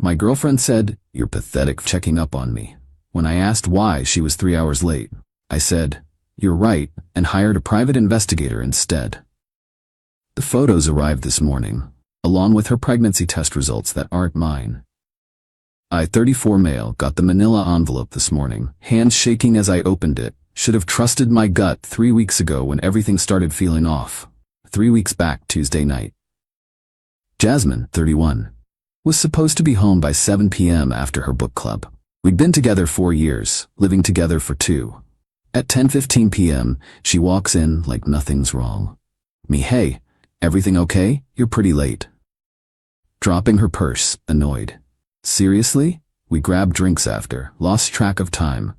My girlfriend said, "You're pathetic for checking up on me." When I asked why she was 3 hours late, I said, "You're right," and hired a private investigator instead. The photos arrived this morning, along with her pregnancy test results that aren't mine. I, 34 male, got the manila envelope this morning, hands shaking as I opened it. Should have trusted my gut 3 weeks ago when everything started feeling off. 3 weeks back, Tuesday night. Jasmine, 31, was supposed to be home by 7 p.m. after her book club. We'd been together 4 years, living together for 2. At 10:15 p.m., she walks in like nothing's wrong. Me, "Hey, everything okay? You're pretty late." Dropping her purse, annoyed. "Seriously?" We grabbed drinks after, lost track of time.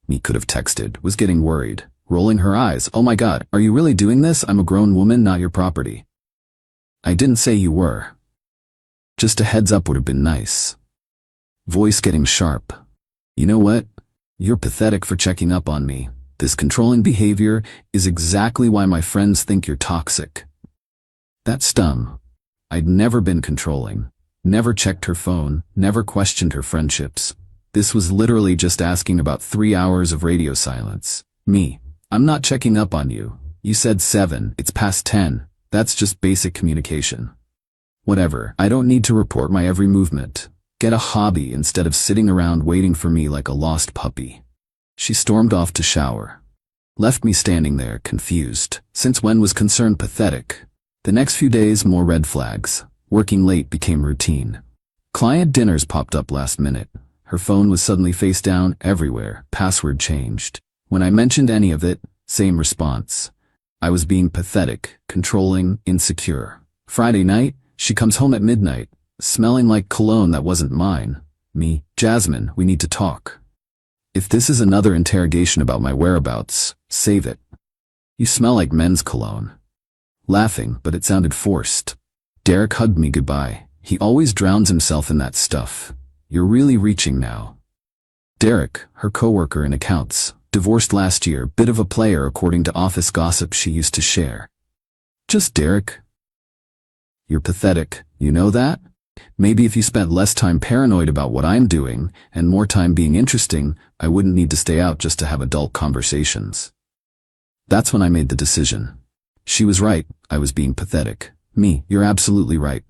Me could have texted, was getting worried, rolling her eyes. "Oh my God, are you really doing this? I'm a grown woman, not your property." "I didn't say you were. Just a heads up would have been nice." Voice getting sharp. "You know what? You're pathetic for checking up on me. This controlling behavior is exactly why my friends think you're toxic." That stung. I'd never been controlling, never checked her phone, never questioned her friendships. This was literally just asking about 3 hours of radio silence. Me, "I'm not checking up on you. You said 7, it's past 10. That's just basic communication." Whatever, I don't need to report my every movement. Get a hobby instead of sitting around waiting for me like a lost puppy. She stormed off to shower. Left me standing there, confused. Since when was concern pathetic? The next few days, more red flags. Working late became routine. Client dinners popped up last minute. Her phone was suddenly face down everywhere, password changed. When I mentioned any of it, same response. I was being pathetic, controlling, insecure. Friday night, she comes home at midnight, smelling like cologne that wasn't mine. Me, "Jasmine, we need to talk. If this is another interrogation about my whereabouts, save it. You smell like men's cologne." Laughing, but it sounded forced. Derek hugged me goodbye. He always drowns himself in that stuff. You're really reaching now. Derek, her coworker in accounts, divorced last year, bit of a player according to office gossip she used to share. Just Derek. You're pathetic, you know that? Maybe if you spent less time paranoid about what I'm doing, and more time being interesting, I wouldn't need to stay out just to have adult conversations. That's when I made the decision. She was right, I was being pathetic. Me, "You're absolutely right."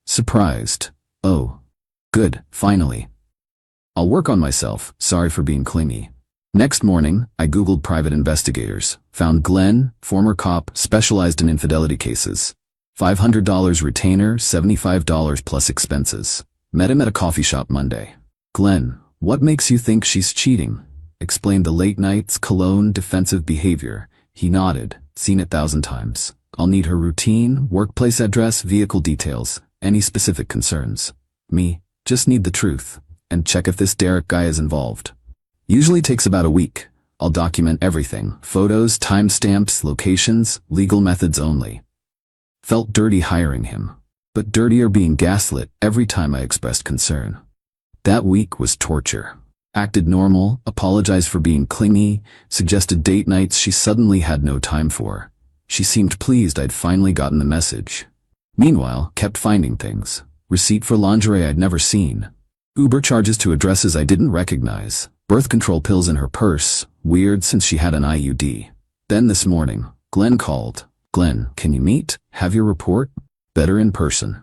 Surprised. "Oh. Good, finally. I'll work on myself, sorry for being clingy." Next morning, I Googled private investigators, found Glenn, former cop, specialized in infidelity cases. $500 retainer, $75 plus expenses. Met him at a coffee shop Monday. "Glenn, what makes you think she's cheating?" Explained the late nights, cologne, defensive behavior. He nodded, "Seen it 1,000 times. I'll need her routine, workplace address, vehicle details, any specific concerns." Me, "Just need the truth, and check if this Derek guy is involved. Usually takes about a week. I'll document everything, photos, timestamps, locations, legal methods only." Felt dirty hiring him, but dirtier being gaslit every time I expressed concern. That week was torture. Acted normal, apologized for being clingy, suggested date nights she suddenly had no time for. She seemed pleased I'd finally gotten the message. Meanwhile, kept finding things. Receipt for lingerie I'd never seen. Uber charges to addresses I didn't recognize. Birth control pills in her purse. Weird since she had an IUD. Then this morning, Glenn called. "Glenn, can you meet? Have your report? Better in person."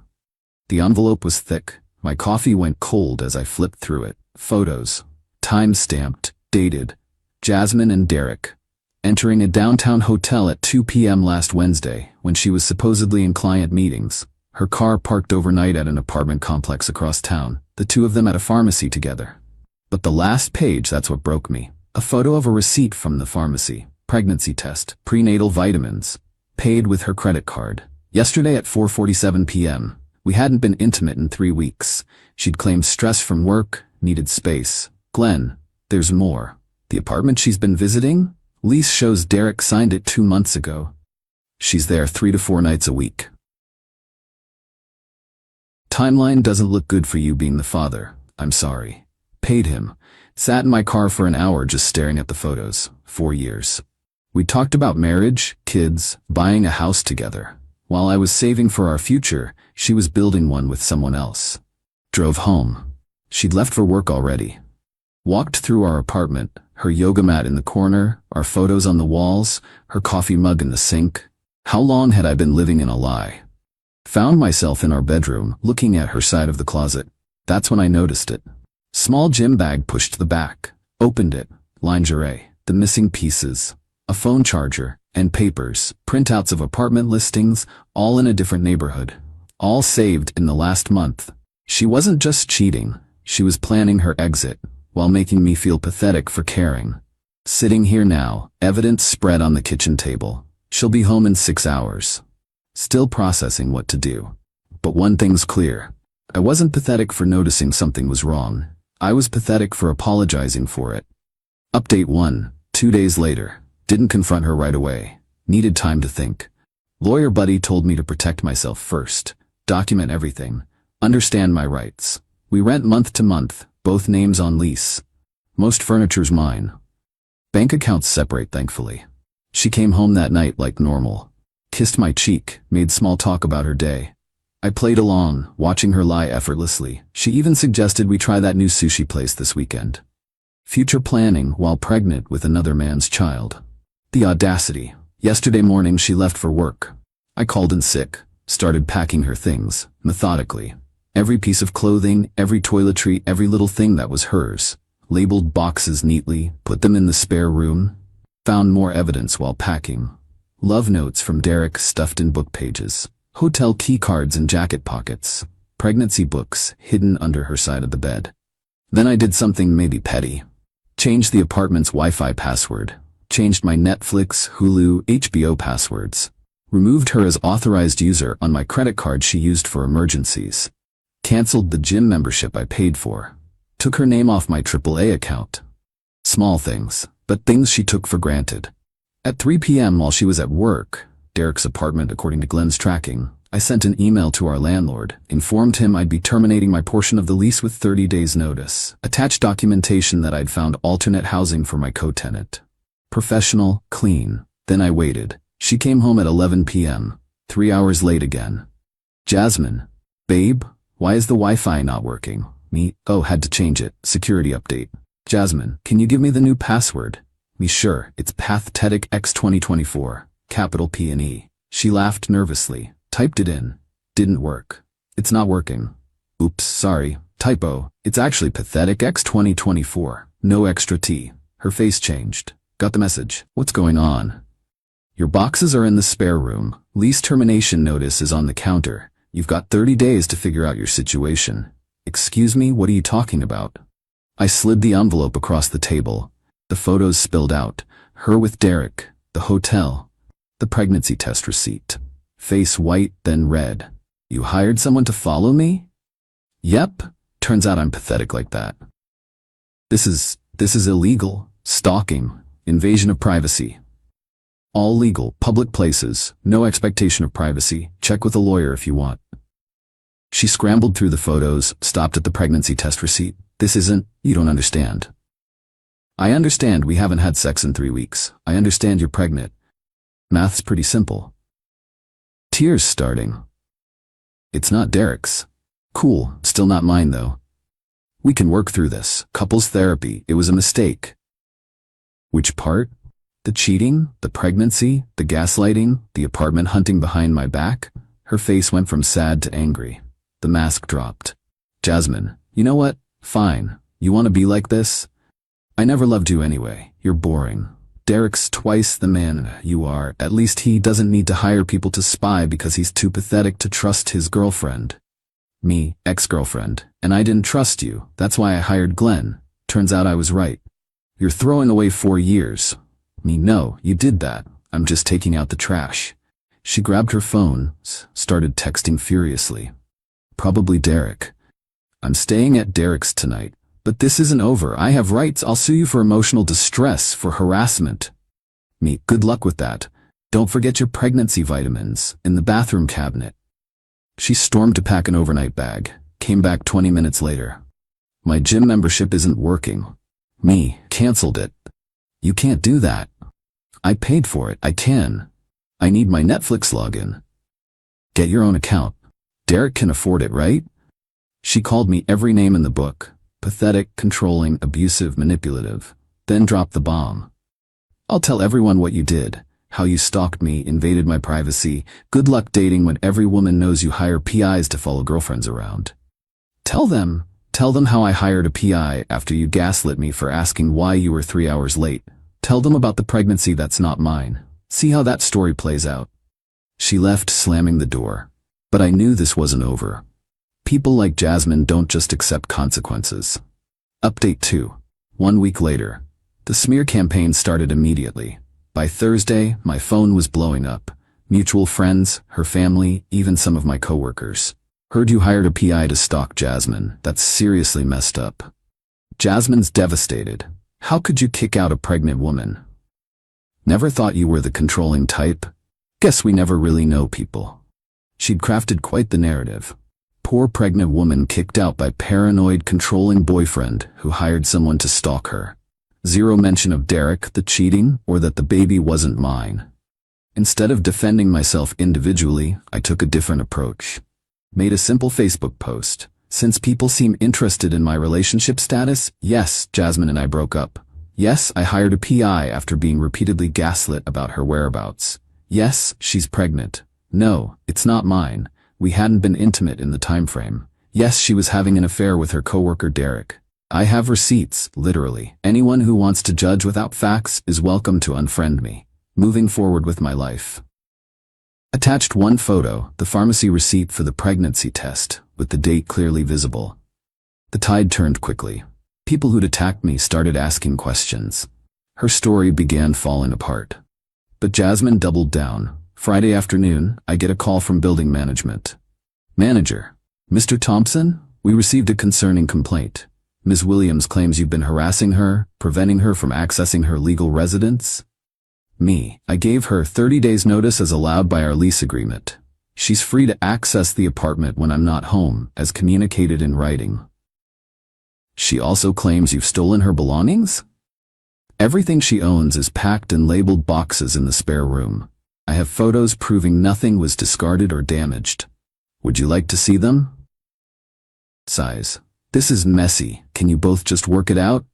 The envelope was thick. My coffee went cold as I flipped through it. Photos. Time-stamped, dated. Jasmine and Derek. Entering a downtown hotel at 2 p.m. last Wednesday, when she was supposedly in client meetings. Her car parked overnight at an apartment complex across town. The two of them at a pharmacy together. But the last page, that's what broke me. A photo of a receipt from the pharmacy. Pregnancy test, prenatal vitamins. Paid with her credit card. Yesterday at 4:47 p.m. We hadn't been intimate in 3 weeks. She'd claimed stress from work, needed space. "Glenn, there's more. The apartment she's been visiting? Lease shows Derek signed it 2 months ago. She's there 3 to 4 nights a week. Timeline doesn't look good for you being the father. I'm sorry. Paid him. Sat in my car for an hour just staring at the photos. 4 years. We talked about marriage, kids, buying a house together. While I was saving for our future, she was building one with someone else. Drove home. She'd left for work already. Walked through our apartment, her yoga mat in the corner, our photos on the walls, her coffee mug in the sink. How long had I been living in a lie? Found myself in our bedroom, looking at her side of the closet. That's when I noticed it. Small gym bag pushed to the back. Opened it. Lingerie. The missing pieces. A phone charger. And papers. Printouts of apartment listings, all in a different neighborhood. All saved in the last month. She wasn't just cheating. She was planning her exit, while making me feel pathetic for caring. Sitting here now, evidence spread on the kitchen table. She'll be home in 6 hours. Still processing what to do. But one thing's clear. I wasn't pathetic for noticing something was wrong. I was pathetic for apologizing for it. Update 1. 2 days later. Didn't confront her right away. Needed time to think. Lawyer buddy told me to protect myself first. Document everything. Understand my rights. We rent month to month, both names on lease. Most furniture's mine. Bank accounts separate, thankfully. She came home that night like normal. Kissed my cheek, made small talk about her day. I played along, watching her lie effortlessly. She even suggested we try that new sushi place this weekend. Future planning while pregnant with another man's child. The audacity. Yesterday morning she left for work. I called in sick, started packing her things, methodically. Every piece of clothing, every toiletry, every little thing that was hers. Labeled boxes neatly, put them in the spare room. Found more evidence while packing. Love notes from Derek stuffed in book pages. Hotel key cards in jacket pockets. Pregnancy books hidden under her side of the bed. Then I did something maybe petty. Changed the apartment's Wi-Fi password. Changed my Netflix, Hulu, HBO passwords. Removed her as authorized user on my credit card she used for emergencies. Canceled the gym membership I paid for. Took her name off my AAA account. Small things, but things she took for granted. At 3 p.m. while she was at work, Derek's apartment according to Glenn's tracking, I sent an email to our landlord, informed him I'd be terminating my portion of the lease with 30 days notice. Attached documentation that I'd found alternate housing for my co-tenant. Professional, clean. Then I waited. She came home at 11 p.m., 3 hours late again. Jasmine. Babe, why is the Wi-Fi not working? Me, oh, had to change it. Security update. Jasmine, can you give me the new password? Me, sure, it's Pathetic X 2024, capital P and E. She laughed nervously, typed it in. Didn't work. It's not working. Oops, sorry, typo. It's actually Pathetic X 2024, no extra T. Her face changed. Got the message. What's going on? Your boxes are in the spare room. Lease termination notice is on the counter. You've got 30 days to figure out your situation. Excuse me, what are you talking about? I slid the envelope across the table. The photos spilled out. Her with Derek, the hotel, the pregnancy test receipt. Face white, then red. You hired someone to follow me? Yep. Turns out I'm pathetic like that. This is illegal. Stalking. Invasion of privacy. All legal, public places, no expectation of privacy. Check with a lawyer if you want. She scrambled through the photos, stopped at the pregnancy test receipt. This isn't, you don't understand. I understand we haven't had sex in 3 weeks. I understand you're pregnant. Math's pretty simple. Tears starting. It's not Derek's. Cool, still not mine though. We can work through this. Couples therapy, it was a mistake. Which part? The cheating, the pregnancy, the gaslighting, the apartment hunting behind my back? Her face went from sad to angry. The mask dropped. Jasmine, you know what? Fine. You want to be like this? I never loved you anyway. You're boring. Derek's twice the man you are. At least he doesn't need to hire people to spy because he's too pathetic to trust his girlfriend. Me, ex-girlfriend. And I didn't trust you. That's why I hired Glenn. Turns out I was right. You're throwing away 4 years. Me, no, you did that. I'm just taking out the trash. She grabbed her phone, started texting furiously. Probably Derek. I'm staying at Derek's tonight. But this isn't over. I have rights. I'll sue you for emotional distress, for harassment. Me, good luck with that. Don't forget your pregnancy vitamins in the bathroom cabinet. She stormed to pack an overnight bag, came back 20 minutes later. My gym membership isn't working. Me, canceled it. You can't do that. I paid for it. I can. I need my Netflix login. Get your own account. Derek can afford it, right? She called me every name in the book: pathetic, controlling, abusive, manipulative. Then dropped the bomb. "I'll tell everyone what you did. How you stalked me, invaded my privacy. Good luck dating when every woman knows you hire PIs to follow girlfriends around. Tell them how I hired a PI after you gaslit me for asking why you were 3 hours late. Tell them about the pregnancy that's not mine. See how that story plays out." She left, slamming the door. But I knew this wasn't over. People like Jasmine don't just accept consequences. Update 2. 1 week later. The smear campaign started immediately. By Thursday, my phone was blowing up. Mutual friends, her family, even some of my coworkers. "Heard you hired a PI to stalk Jasmine. That's seriously messed up." Jasmine's devastated. "How could you kick out a pregnant woman?" "Never thought you were the controlling type. Guess we never really know people." She'd crafted quite the narrative. Poor pregnant woman kicked out by paranoid, controlling boyfriend who hired someone to stalk her. Zero mention of Derek, the cheating, or that the baby wasn't mine. Instead of defending myself individually, I took a different approach. Made a simple Facebook post. "Since people seem interested in my relationship status, yes, Jasmine and I broke up. Yes, I hired a PI after being repeatedly gaslit about her whereabouts. Yes, she's pregnant. No, it's not mine. We hadn't been intimate in the time frame. Yes, she was having an affair with her coworker Derek. I have receipts, literally. Anyone who wants to judge without facts is welcome to unfriend me. Moving forward with my life." Attached one photo, the pharmacy receipt for the pregnancy test, with the date clearly visible. The tide turned quickly. People who'd attacked me started asking questions. Her story began falling apart. But Jasmine doubled down. Friday afternoon, I get a call from building management. "Manager, Mr. Thompson, we received a concerning complaint. Ms. Williams claims you've been harassing her, preventing her from accessing her legal residence." Me, I gave her 30 days notice as allowed by our lease agreement. She's free to access the apartment when I'm not home, as communicated in writing. She also claims you've stolen her belongings? Everything she owns is packed in labeled boxes in the spare room. I have photos proving nothing was discarded or damaged. Would you like to see them? Sighs. "This is messy. Can you both just work it out?"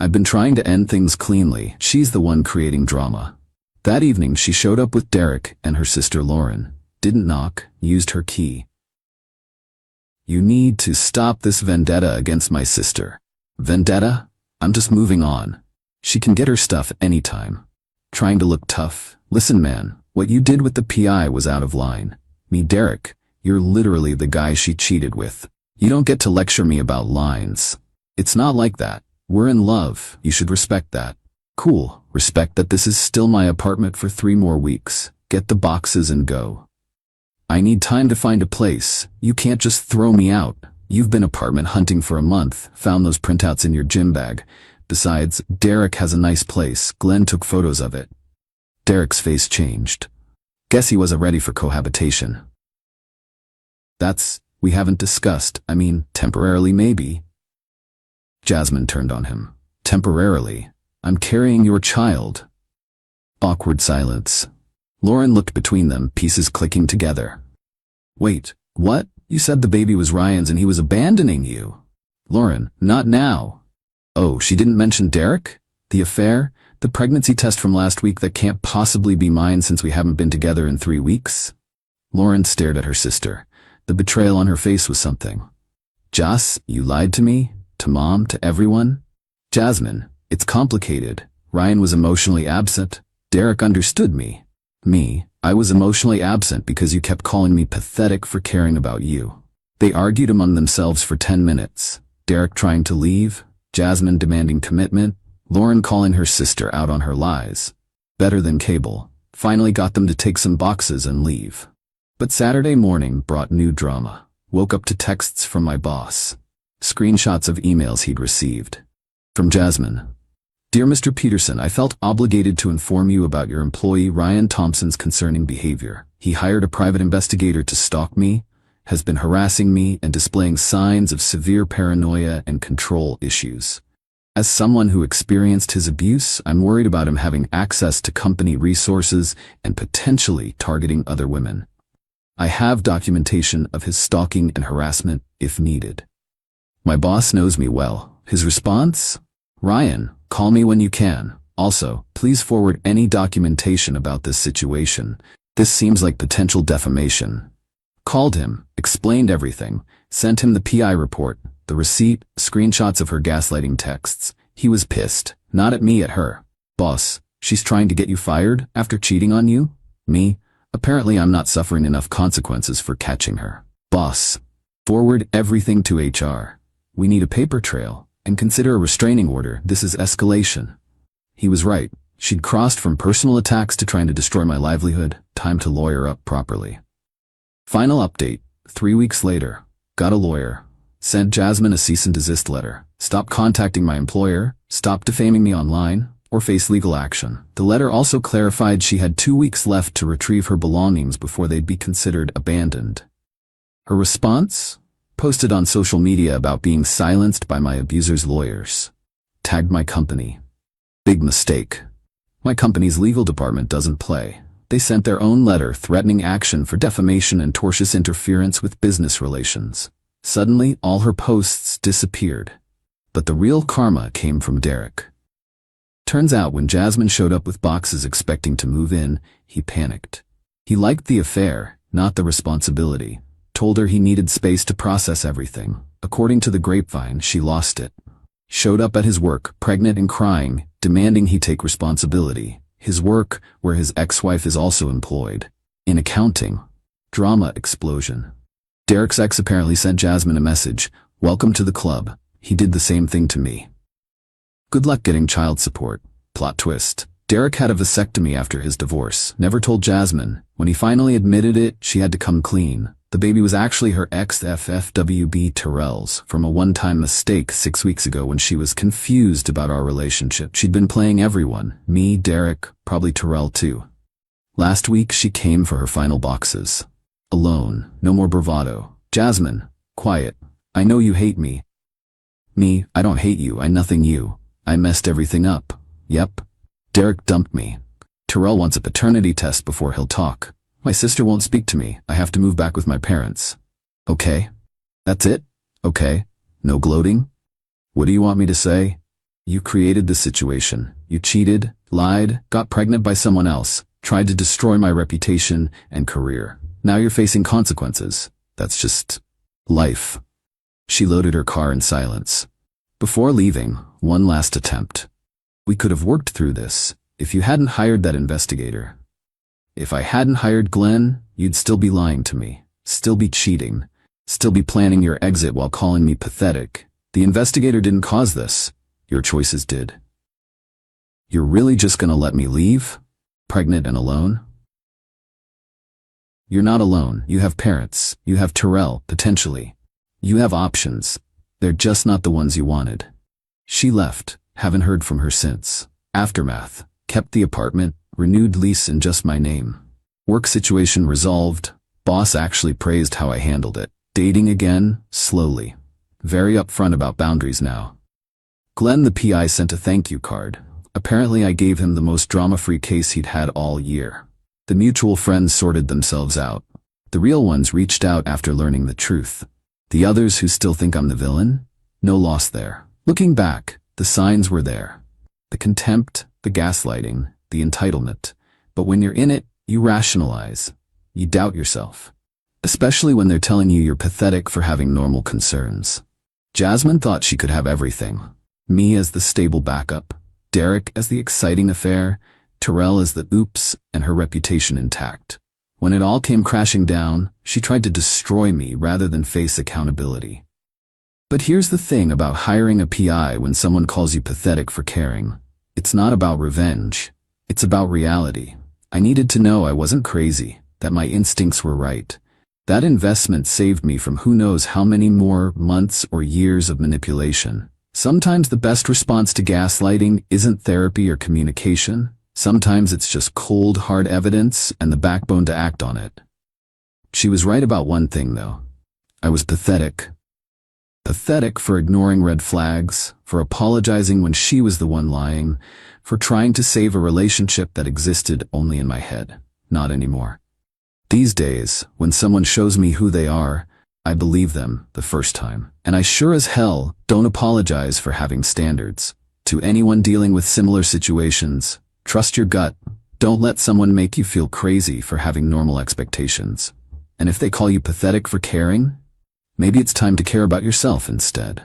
I've been trying to end things cleanly. She's the one creating drama. That evening she showed up with Derek and her sister Lauren. Didn't knock, used her key. "You need to stop this vendetta against my sister." "Vendetta? I'm just moving on. She can get her stuff anytime." Trying to look tough. "Listen man, what you did with the PI was out of line. Me Derek, you're literally the guy she cheated with. You don't get to lecture me about lines. It's not like that. We're in love, you should respect that." "Cool, respect that this is still my apartment for 3 more weeks. Get the boxes and go." "I need time to find a place. You can't just throw me out. You've been apartment hunting for a month, found those printouts in your gym bag. Besides, Derek has a nice place. Glenn took photos of it." Derek's face changed. Guess he wasn't ready for cohabitation. We haven't discussed. I mean, temporarily maybe." Jasmine turned on him. "Temporarily? I'm carrying your child." Awkward silence. Lauren looked between them, pieces clicking together. "Wait, what? You said the baby was Ryan's and he was abandoning you." Lauren, "Not now." "Oh, she didn't mention Derek? The affair? The pregnancy test from last week that can't possibly be mine since we haven't been together in 3 weeks? Lauren stared at her sister. The betrayal on her face was something. "Jas, you lied to me? To Mom? To everyone?" "Jasmine, it's complicated. Ryan was emotionally absent. Derek understood me. Me, I was emotionally absent because you kept calling me pathetic for caring about you." They argued among themselves for 10 minutes. Derek trying to leave, Jasmine demanding commitment, Lauren calling her sister out on her lies. Better than cable. Finally got them to take some boxes and leave. But Saturday morning brought new drama. Woke up to texts from my boss. Screenshots of emails he'd received. From Jasmine. "Dear Mr. Peterson, I felt obligated to inform you about your employee Ryan Thompson's concerning behavior. He hired a private investigator to stalk me, has been harassing me and displaying signs of severe paranoia and control issues. As someone who experienced his abuse, I'm worried about him having access to company resources and potentially targeting other women. I have documentation of his stalking and harassment if needed. My boss knows me well. His response? Ryan, call me when you can. Also, please forward any documentation about this situation. This seems like potential defamation. Called him, explained everything, sent him the PI report, the receipt, screenshots of her gaslighting texts. He was pissed, not at me, at her. Boss, she's trying to get you fired after cheating on you? Me? Apparently I'm not suffering enough consequences for catching her. Boss, forward everything to HR. We need a paper trail, and consider a restraining order. This is escalation. He was right. She'd crossed from personal attacks to trying to destroy my livelihood. Time to lawyer up properly. Final update. 3 weeks later. Got a lawyer. Sent Jasmine a cease and desist letter. Stop contacting my employer, stop defaming me online, or face legal action. The letter also clarified she had 2 weeks left to retrieve her belongings before they'd be considered abandoned. Her response? Posted on social media about being silenced by my abuser's lawyers. Tagged my company. Big mistake. My company's legal department doesn't play. They sent their own letter threatening action for defamation and tortious interference with business relations. Suddenly, all her posts disappeared. But the real karma came from Derek. Turns out when Jasmine showed up with boxes expecting to move in, he panicked. He liked the affair, not the responsibility. Told her he needed space to process everything. According to the grapevine, she lost it. Showed up at his work, pregnant and crying, demanding he take responsibility. His work, where his ex-wife is also employed. In accounting. Drama explosion. Derek's ex apparently sent Jasmine a message, "Welcome to the club." He did the same thing to me. Good luck getting child support. Plot twist. Derek had a vasectomy after his divorce. Never told Jasmine. When he finally admitted it, she had to come clean. The baby was actually her ex-FFWB Terrell's from a one-time mistake 6 weeks ago when she was confused about our relationship. She'd been playing everyone. Me, Derek, probably Terrell too. Last week she came for her final boxes. Alone. No more bravado. Jasmine, quiet. I know you hate me. Me, I don't hate you. I nothing you. I messed everything up. Yep. Derek dumped me. Terrell wants a paternity test before he'll talk. My sister won't speak to me. I have to move back with my parents. Okay. That's it? Okay. No gloating? What do you want me to say? You created the situation. You cheated, lied, got pregnant by someone else, tried to destroy my reputation and career. Now you're facing consequences. That's just life. She loaded her car in silence. Before leaving, one last attempt. We could have worked through this if you hadn't hired that investigator. If I hadn't hired Glenn, you'd still be lying to me, still be cheating, still be planning your exit while calling me pathetic. The investigator didn't cause this. Your choices did. You're really just gonna let me leave? Pregnant and alone? You're not alone. You have parents. You have Terrell, potentially. You have options. They're just not the ones you wanted. She left. Haven't heard from her since. Aftermath. Kept the apartment. Renewed lease in just my name. Work situation resolved. Boss actually praised how I handled it. Dating again, slowly. Very upfront about boundaries now. Glenn the PI sent a thank you card. Apparently I gave him the most drama-free case he'd had all year. The mutual friends sorted themselves out. The real ones reached out after learning the truth. The others who still think I'm the villain? No loss there. Looking back, the signs were there. The contempt, the gaslighting, the entitlement. But when you're in it, you rationalize. You doubt yourself. Especially when they're telling you you're pathetic for having normal concerns. Jasmine thought she could have everything. Me as the stable backup. Derek as the exciting affair. Terrell as the oops, and her reputation intact. When it all came crashing down, she tried to destroy me rather than face accountability. But here's the thing about hiring a PI when someone calls you pathetic for caring. It's not about revenge. It's about reality. I needed to know I wasn't crazy, that my instincts were right. That investment saved me from who knows how many more months or years of manipulation. Sometimes the best response to gaslighting isn't therapy or communication. Sometimes it's just cold, hard evidence and the backbone to act on it. She was right about one thing, though. I was pathetic. Pathetic for ignoring red flags, for apologizing when she was the one lying, for trying to save a relationship that existed only in my head. Not anymore. These days, when someone shows me who they are, I believe them the first time. And I sure as hell don't apologize for having standards. To anyone dealing with similar situations, trust your gut. Don't let someone make you feel crazy for having normal expectations. And if they call you pathetic for caring, maybe it's time to care about yourself instead.